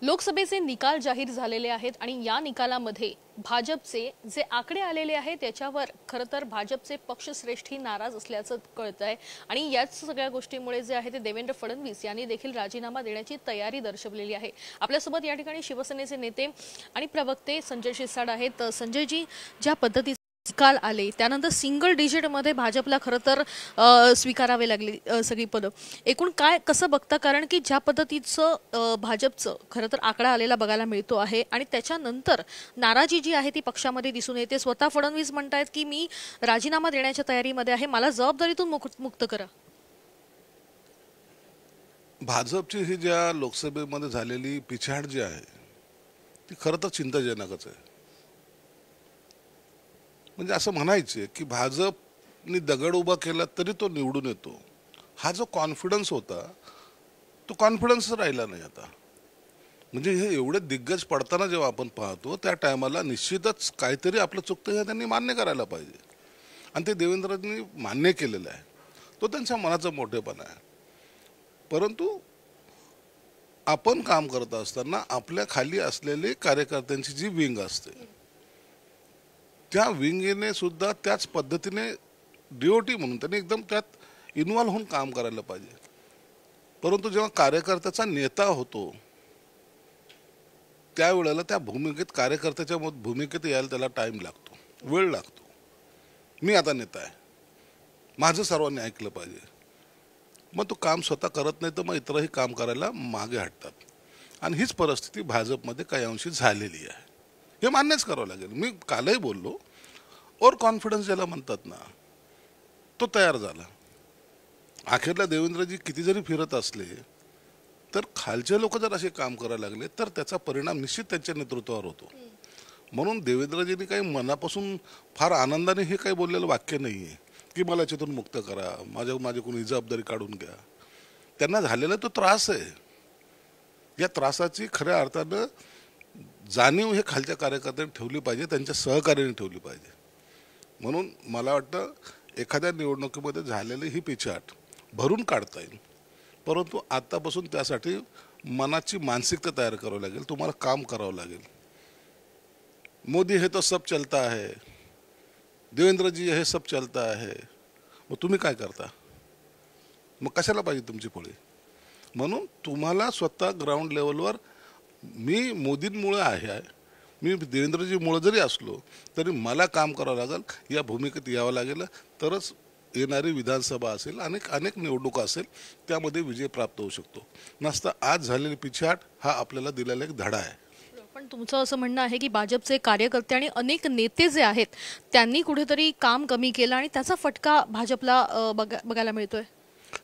लोकसभेचे निकाल जाहीर झालेले आहेत आणि या निकालामध्ये भाजपचे जे आकडे आलेले आहेत त्याच्यावर खरं तर भाजपचे पक्षश्रेष्ठी नाराज असल्याचं कळतंय आणि याच सगळ्या गोष्टीमुळे जे आहे ते देवेंद्र फडणवीस यांनी देखील राजीनामा देण्याची तयारी दर्शवलेली आहे। आपल्यासोबत या ठिकाणी शिवसेनेचे नेते आणि प्रवक्ते संजय शिरसाट आहेत। संजयजी, ज्या पद्धतीने निकाल आले त्यानंतर सिंगल डिजिट मध्ये भाजपला खरं तर स्वीकारावे लागली सगळी पदं, एकूण काय कसं बघता? कारण की ज्या पद्धतीचं भाजपचं खरं तर आकडा आलेला बघायला मिळतो आहे आणि त्याच्यानंतर नाराजी जी आहे ती पक्षामध्ये दिसून येते। स्वतः फडणवीस म्हणतायत की मी राजीनामा देण्याच्या तयारीमध्ये आहे, मला जबाबदारीतून मुक्त करा। भाजपची ही ज्या लोकसभेमध्ये झालेली पिछाड जी आहे ती खरं तर चिंताजनकच आहे। म्हणजे असं म्हणायचे की भाजपने दगड उभा केला तरी तो निवडून येतो, हा जो कॉन्फिडन्स होता तो कॉन्फिडन्स राहिला नाही आता। म्हणजे हे एवढे दिग्गज पडताना जेव्हा आपण पाहतो त्या टायमाला निश्चितच काहीतरी आपलं चुकतं हे त्यांनी मान्य करायला पाहिजे आणि ते देवेंद्रांनी मान्य केलेलं आहे। तो त्यांच्या मनाचा मोठेपणा आहे। परंतु आपण काम करत असताना आपल्या खाली असलेले कार्यकर्त्यांची जी विंग असते त्या विंगीने सुद्धा त्याच पद्धतीने डीओटी म्हणून त्यांनी एकदम त्यात इन्व्हॉल्व होऊन काम करायला पाहिजे। परंतु जेव्हा कार्यकर्त्याचा नेता होतो त्यावेळेला त्या भूमिकेत कार्यकर्त्याच्या भूमिकेत यायला त्याला टाइम लागतो, वेळ लागतो। मी आता नेता आहे, माझं सर्वांनी ऐकलं पाहिजे, मग तो काम स्वतः करत नाही तर मग इतरही काम करायला मागे हटतात आणि हीच परिस्थिती भाजपमध्ये काही अंशी झालेली आहे। हे मान्यच करावं लागेल। मी कालही बोललो, ओव्हर कॉन्फिडन्स ज्याला म्हणतात ना तो तयार झाला। अखेरला देवेंद्रजी किती जरी फिरत असले तर खालचे लोक जर असे काम करायला लागले तर त्याचा परिणाम निश्चित त्यांच्या नेतृत्वावर होतो। म्हणून देवेंद्रजींनी काही मनापासून फार आनंदाने हे काही बोललेलं वाक्य नाही आहे की मला याच्यातून मुक्त करा, माझ्याकडून जबाबदारी काढून घ्या। त्यांना झालेला तो त्रास आहे, या त्रासाची खऱ्या अर्थानं जाणीव हे खालच्या कार्यकर्त्यांनी ठेवली पाहिजे, त्यांच्या सहकार्याने ठेवली पाहिजे। म्हणून मला वाटतं एखाद्या निवडणुकीमध्ये झालेली ही पिछाट भरून काढता येईल, परंतु आतापासून त्यासाठी मनाची मानसिकता तयार करावी लागेल, तुम्हाला काम करावं लागेल। मोदी हे तो सब चलता है, देवेंद्रजी हे सब चलता है, मग तुम्ही काय करता? मग कशाला पाहिजे तुमची पोळी? म्हणून तुम्हाला स्वतः ग्राउंड लेवलवर मी मोदींमुळे आहे, मी देवेंद्रजीमुळे जरी असलो तरी मला काम करावं लागेल, या भूमिकेत यावं लागेल, तरच येणारी विधानसभा असेल अनेक निवडणुका असेल त्यामध्ये विजय प्राप्त होऊ शकतो। नसता आज झालेली पिछाट हा आपल्याला दिलेला एक धडा आहे। पण तुमचं असं म्हणणं आहे की भाजपचे कार्यकर्ते आणि अनेक नेते जे आहेत त्यांनी कुठेतरी काम कमी केलं आणि त्याचा फटका भाजपला बघायला मिळतोय।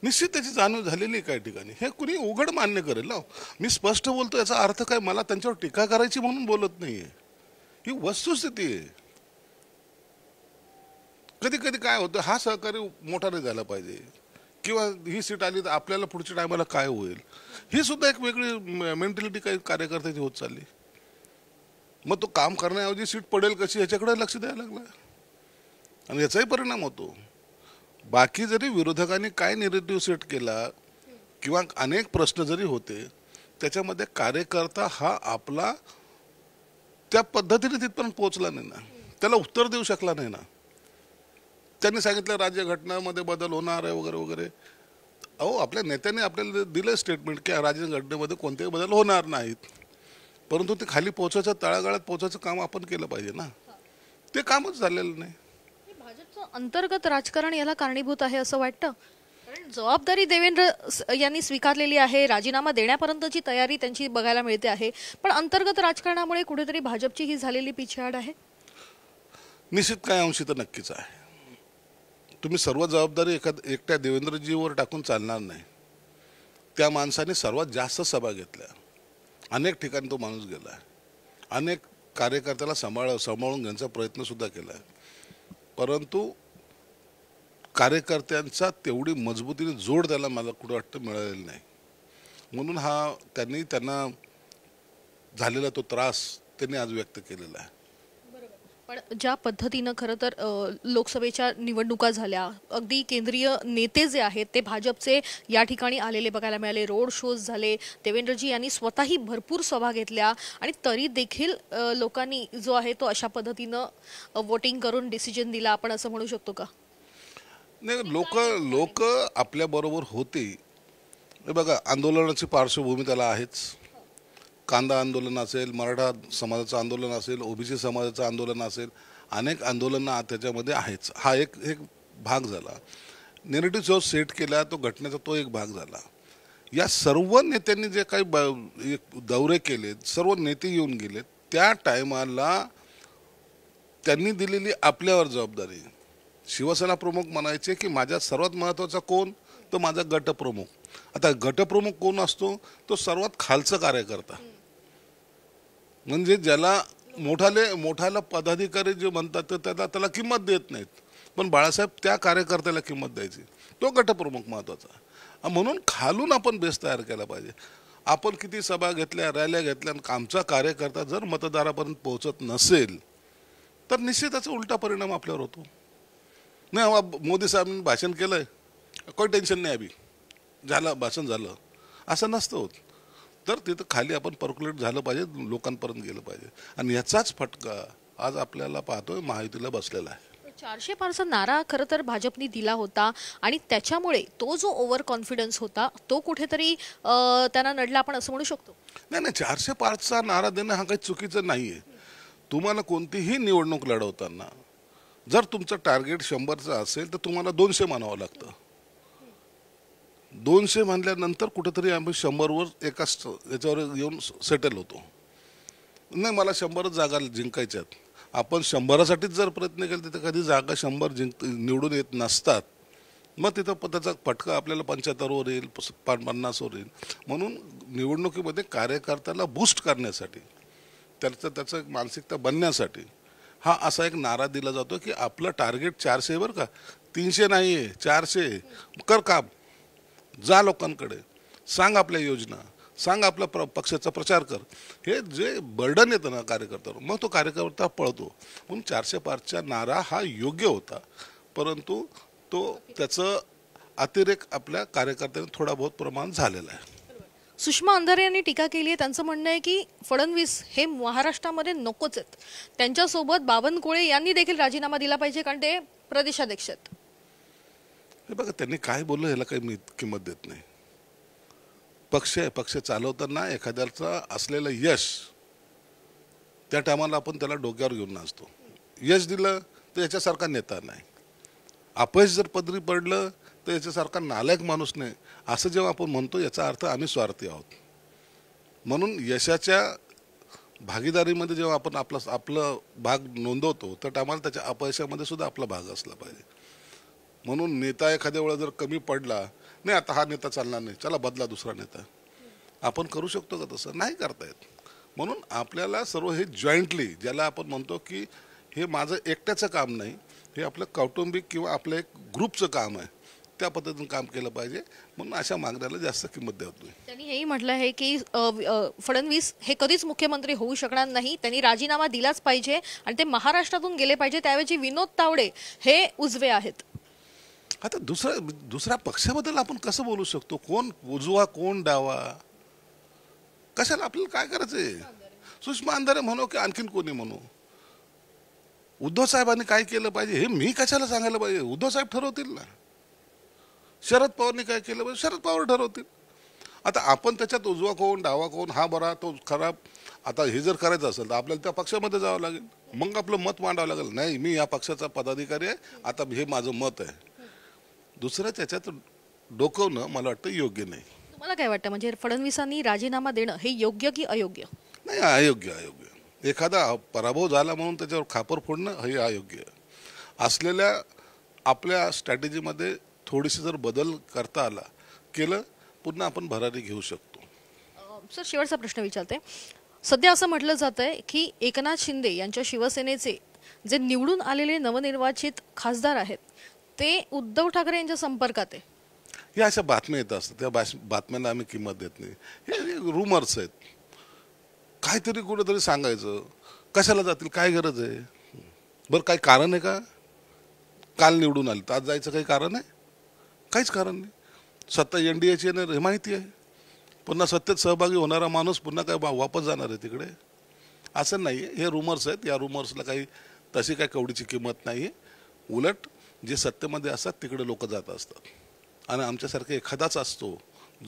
निश्चित त्याची जाणीव झालेली काही ठिकाणी, हे कुणी उघड मान्य करेल ना। मी स्पष्ट बोलतो, याचा अर्थ काय मला त्यांच्यावर टीका करायची म्हणून बोलत नाहीये, ही वस्तुस्थिती आहे। कधी कधी काय होतं, हा सहकारी मोठा नाही झाला पाहिजे किंवा ही सीट आली तर आपल्याला पुढच्या टायमाला काय होईल, ही सुद्धा एक वेगळी मेंटॅलिटी काही कार्यकर्त्याची होत चालली। मग तो काम करण्याऐवजी सीट पडेल कशी याच्याकडे लक्ष द्यायला लागला आणि याचाही परिणाम होतो। बाकी जरी विरोधकांनी काय नेरेटिव्ह सेट केला किंवा अनेक प्रश्न जरी होते त्याच्यामध्ये कार्यकर्ता हा आपला त्या पद्धतीने तिथपर्यंत पोहोचला नाही ना, त्याला उत्तर देऊ शकला नाही ना। त्यांनी सांगितलं राज्यघटनेमध्ये बदल होणार आहे वगैरे वगैरे। अहो, आपल्या नेत्यांनी आपल्याला दिलं स्टेटमेंट की राज्यघटनेमध्ये कोणतेही बदल होणार नाहीत, परंतु ते खाली पोहोचायचं, तळागाळात पोहोचायचं काम आपण केलं पाहिजे ना, ते कामच झालेलं नाही। भाजपचं अंतर्गत राजकारण याला कारणीभूत आहे असं वाटतं? कारण जबाबदारी देवेंद्र यांनी स्वीकारलेली आहे, राजीनामा देण्यापर्यंतची तयारी त्यांची बघायला मिळते आहे, पण अंतर्गत राजकारणामुळे कुठेतरी भाजपची ही झालेली पिछाड आहे। निश्चित काही अंशी तर नक्कीच आहे। तुम्ही सर्व जबाबदारी एकट्या देवेंद्रजीवर टाकून चालणार नाही। त्या माणसाने सर्वात जास्त सभा घेतल्या, अनेक ठिकाणी तो माणूस गेला, अनेक कार्यकर्त्याला सांभाळून घेण्याचा प्रयत्न सुद्धा केला, परंतु कार्यकर्त्यांचा तेवढी मजबूतीने जोड त्याला मला कुठं वाटतं मिळालेला नाही। म्हणून त्यांना झालेला तो त्रास त्यांनी आज व्यक्त केलेला आहे। पण ज्या पद्धतीनं खरं तर लोकसभेच्या निवडणुका झाल्या, अगदी केंद्रीय नेते जे आहेत ते भाजपचे या ठिकाणी आलेले बघायला मिळाले, रोड शोज झाले, देवेंद्रजी यांनी स्वतःही भरपूर सभा घेतल्या आणि तरी देखील लोकांनी जो आहे तो अशा पद्धतीनं वोटिंग करून डिसिजन दिला, आपण असं म्हणू शकतो का? नाही, लोक लोक आपल्या बरोबर होते. हे बघा, आंदोलनाची पार्श्वभूमी त्याला आहेच. कांदा आंदोलन असेल, मराठा समाजाचं आंदोलन असेल, ओबीसी समाजाचं आंदोलन असेल, अनेक आंदोलनं त्याच्यामध्ये आहेच. हा एक एक भाग झाला. नेरेटिव्ह जो सेट केला तो घटनेचा तो एक भाग झाला. या सर्व नेत्यांनी जे काही दौरे केले, सर्व नेते येऊन गेले, त्या टायमाला त्यांनी दिलेली आपल्यावर जबाबदारी. शिवसेना प्रमुख म्हणायचे की माझ्या सर्वात महत्त्वाचा कोण, तर माझा गटप्रमुख. आता गटप्रमुख कोण असतो, तो सर्वात खालचा कार्यकर्ता, म्हणजे ज्याला मोठाला पदाधिकारी जे म्हणतात तर त्याला किंमत देत नाहीत. पण बाळासाहेब त्या कार्यकर्त्याला किंमत द्यायची, तो गटप्रमुख महत्त्वाचा. म्हणून खालून आपण बेस तयार केला पाहिजे. आपण किती सभा घेतल्या, रॅल्या घेतल्या, आमचा कार्यकर्ता जर मतदारापर्यंत पोहोचत नसेल तर निश्चित त्याचा उलटा परिणाम आपल्यावर होतो. नाही हवा मोदी साहेबांनी भाषण केलंय, काही टेन्शन नाही, अभि झालं भाषण झालं, असं नसतं होत. तर तिथं खाली आपण पर्क्युलेट झालं पाहिजे, लोकांपर्यंत गेलं पाहिजे. आणि याचाच फटका आज आपल्याला पाहतोय महायुतीला बसलेला आहे. 400 पारचा नारा खरं तर भाजपनी दिला होता आणि त्याच्यामुळे तो जो ओव्हर कॉन्फिडन्स होता तो कुठेतरी त्यांना नडला, आपण असं म्हणू शकतो. नाही, 400 पारचा नारा देणं हा काही चुकीचं नाहीये. तुम्हाला कोणतीही निवडणूक लढवताना जर तुमचं टार्गेट 100चं असेल तर तुम्हाला 200 मानावं लागतं. 200 म्हणल्यानंतर कुठेतरी आम्ही 100वर याच्यावर येऊन सेटल होतो. नाही, मला 100च जागा जिंकायच्यात. आपण 100साठीच जर प्रयत्न केले तिथे कधी जागा 100 निवडून येत नसतात. मग तिथं त्याचा फटका आपल्याला 75वर येईल, 50वर येईल. म्हणून निवडणुकीमध्ये कार्यकर्त्याला बूस्ट करण्यासाठी, त्याचं एक मानसिकता बनण्यासाठी हा असा एक नारा दिला जातो की आपलं टार्गेट 400 बरं का, 300 नाही आहे, 400. कर काम, जा लोकांकडे, सांग आपल्या योजना, सांग आपल्या पक्षाचा प्रचार कर. हे जे बर्डन येतं ना कार्यकर्त्यावर, मग तो कार्यकर्ता पळतो. म्हणून 400 पारचा नारा हा योग्य होता, परंतु तो त्याचं अतिरेक आपल्या कार्यकर्त्यांनी थोडा बहुत प्रमाण झालेला आहे. सुषमा अंधारे यांनी टीका केली आहे. त्यांचं म्हणणं आहे की फडणवीस हे महाराष्ट्रामध्ये नकोच आहेत, त्यांच्यासोबत बावनकुळे यांनी देखील राजीनामा दिला पाहिजे कारण ते प्रदेशाध्यक्ष आहेत. हे बघा, त्यांनी काय बोललं याला काही मी किंमत देत नाही. पक्ष चालवताना एखाद्याचं असलेलं यश त्या टायमाला आपण त्याला डोक्यावर घेऊन नाचतो. यश दिलं तर याच्यासारखा नेता नाही, अपयश जर पदरी पडलं तर याच्यासारखा नालायक माणूस नाही, असं जेव्हा आपण म्हणतो याचा अर्थ आम्ही स्वार्थी आहोत. म्हणून यशाच्या भागीदारीमध्ये जेव्हा आपण आपलं भाग नोंदवतो तर टायमाला त्याच्या अपयशामध्ये सुद्धा आपला भाग असला पाहिजे. म्हणून नेता एखाद्या वेळा जर कमी पडला, नाही आता हा नेता चालणार नाही, चला बदला दुसरा नेता, आपण करू शकतो का? तसं नाही करता येत. म्हणून आपल्याला सर्व हे जॉईंटली, ज्याला आपण म्हणतो की हे माझं एकट्याचं काम नाही, हे आपलं कौटुंबिक किंवा आपलं एक ग्रुपचं काम आहे, त्या पद्धतीने काम केलं पाहिजे. म्हणून अशा मागण्याला जास्त किंमत द्यावत नाही. त्यांनी हेही म्हटलं आहे की फडणवीस हे कधीच मुख्यमंत्री होऊ शकणार नाही, त्यांनी राजीनामा दिलाच पाहिजे आणि ते महाराष्ट्रातून गेले पाहिजे. त्याऐवजी विनोद तावडे हे उजवे आहेत. आता दुसऱ्या पक्षाबद्दल आपण कसं बोलू शकतो? कोण उजवा कोण डावा, कशाला? आपल्याला काय करायचंय? सुषमा अंधारे म्हणू की आणखीन कोणी म्हणू, उद्धव साहेबांनी काय केलं पाहिजे हे मी कशाला सांगायला पाहिजे? उद्धव साहेब ठरवतील ना. शरद पवारनी काय केलं पाहिजे, शरद पवार ठरवतील. आता आपण त्याच्यात उजवा कोण डावा कोण, हा बरा तो खराब, आता हे जर करायचं असेल तर आपल्याला त्या पक्षामध्ये जावं लागेल, मग आपलं मत मांडावं लागेल. नाही, मी या पक्षाचा पदाधिकारी आहे, आता हे माझं मत आहे. दुसरं त्याच्यात डोकवणं मला वाटतं योग्य नाही. तुम्हाला काय वाटतं, म्हणजे फडणवीसांनी राजीनामा देणं हे योग्य की अयोग्य? नाही, अयोग्य. एखादा पराभव झाला म्हणून त्याच्यावर खापर फोडणं हे अयोग्य. असलेल्या आपल्या स्ट्रॅटेजीमध्ये थोडीशी जर बदल करता आला केलं, पुन्हा आपण भरारी घेऊ शकतो. सर, शेवटचा प्रश्न विचारते. सध्या असं म्हटलं जात आहे की एकनाथ शिंदे यांच्या शिवसेनेचे जे निवडून आलेले नवनिर्वाचित खासदार आहेत ते उद्धव ठाकरे यांच्या संपर्कात आहे. या अशा बातम्या येत असतात, त्या बातम्यांना आम्ही किंमत देत नाही. हे रुमर्स आहेत. काहीतरी कुठेतरी सांगायचं, कशाला जातील, काय गरज आहे? बरं काही कारण आहे का? काल निवडून आले तर आज जायचं काही कारण आहे? काहीच कारण नाही. सत्ता NDAची आहे हे माहिती आहे. पुन्हा सत्तेत सहभागी होणारा माणूस पुन्हा काय वापस जाणार आहे तिकडे? असं नाही आहे. हे रुमर्स आहेत. या रुमर्सला काही तशी काही कवडीची किंमत नाही आहे. उलट जे सत्तेमध्ये असतात तिकडे लोक जात असतात आणि आमच्यासारखे एखादाच असतो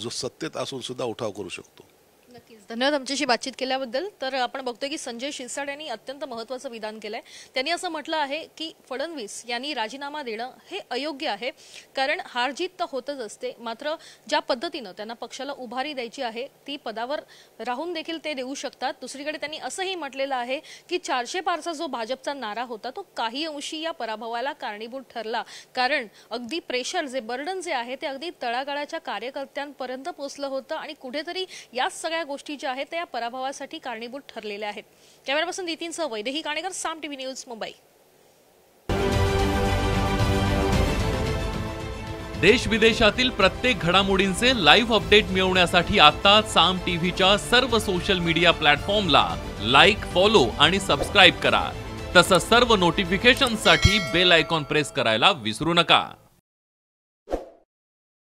जो सत्तेत असून सुद्धा उठाव करू शकतो. नक्कीच धन्यवाद आमच्याशी बातचीत केल्याबद्दल. तर आपण बघतोय की संजय शिरसाट यांनी अत्यंत महत्त्वाचं विधान केलंय. त्यांनी असं म्हटलं आहे की फडणवीस यांनी राजीनामा देणं हे अयोग्य आहे, कारण हार जीत तर होतच असते, मात्र ज्या पद्धतीनं त्यांना पक्षाला उभारी द्यायची आहे ती पदावर राहून देखील ते देऊ शकतात. दुसरीकडे त्यांनी असंही म्हटलेलं आहे की 400 पारचा जो भाजपचा नारा होता तो काही अंशी या पराभवाला कारणीभूत ठरला, कारण अगदी प्रेशर जे बर्डन जे आहे ते अगदी तळागाळाच्या कार्यकर्त्यांपर्यंत पोहोचलं होतं आणि कुठेतरी या सगळ्या गोष्टी ज्या आहेत त्या पराभवासाठी कारणीभूत ठरलेल्या आहेत. कॅमेरापर्सन नितीनसह वैदेही काणेकर, साम टीव्ही न्यूज, मुंबई. देश विदेशातील प्रत्येक घडामोडींचे लाईव्ह अपडेट मिळवण्यासाठी आता साम टीव्हीच्या सर्व सोशल मीडिया प्लॅटफॉर्मला लाईक, फॉलो आणि सबस्क्राईब करा. तसंच सर्व नोटिफिकेशनसाठी बेल आयकॉन प्रेस करायला विसरू नका.